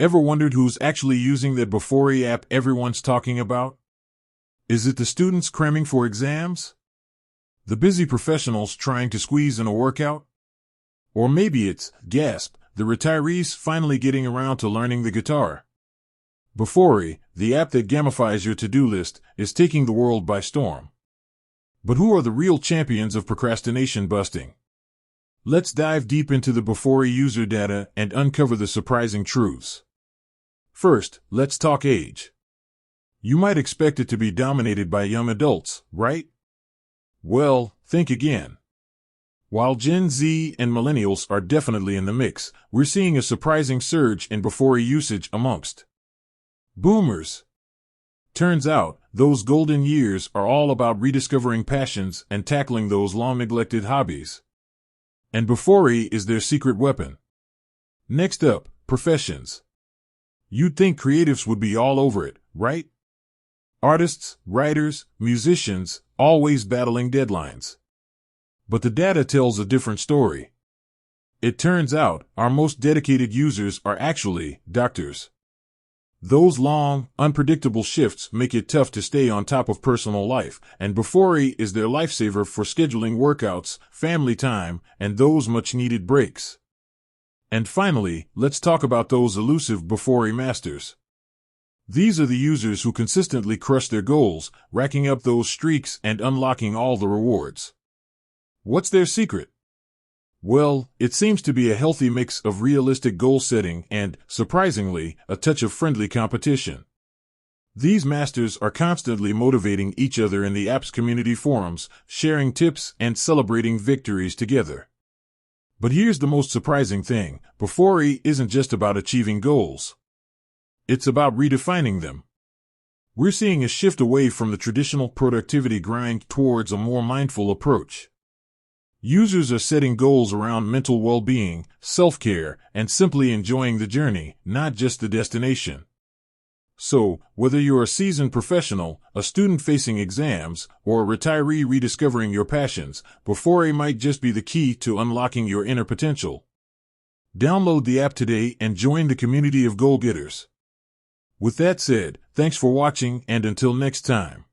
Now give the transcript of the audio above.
Ever wondered who's actually using that Beforeay app everyone's talking about? Is it the students cramming for exams? The busy professionals trying to squeeze in a workout? Or maybe it's, gasp, the retirees finally getting around to learning the guitar. Beforeay, the app that gamifies your to-do list, is taking the world by storm. But who are the real champions of procrastination busting? Let's dive deep into the Beforeay user data and uncover the surprising truths. First, let's talk age. You might expect it to be dominated by young adults, right? Well, think again. While Gen Z and millennials are definitely in the mix, we're seeing a surprising surge in Beforeay usage amongst boomers. Turns out, those golden years are all about rediscovering passions and tackling those long-neglected hobbies. And Beforeay is their secret weapon. Next up, professions. You'd think creatives would be all over it, right? Artists, writers, musicians, always battling deadlines. But the data tells a different story. It turns out, our most dedicated users are actually doctors. Those long, unpredictable shifts make it tough to stay on top of personal life, and Beforeay is their lifesaver for scheduling workouts, family time, and those much-needed breaks. And finally, let's talk about those elusive Beforeay masters. These are the users who consistently crush their goals, racking up those streaks and unlocking all the rewards. What's their secret? Well, it seems to be a healthy mix of realistic goal setting and, surprisingly, a touch of friendly competition. These masters are constantly motivating each other in the app's community forums, sharing tips and celebrating victories together. But here's the most surprising thing: Beforeay isn't just about achieving goals. It's about redefining them. We're seeing a shift away from the traditional productivity grind towards a more mindful approach. Users are setting goals around mental well-being, self-care, and simply enjoying the journey, not just the destination. So, whether you're a seasoned professional, a student facing exams, or a retiree rediscovering your passions, Beforeay might just be the key to unlocking your inner potential. Download the app today and join the community of goal-getters. With that said, thanks for watching, and until next time.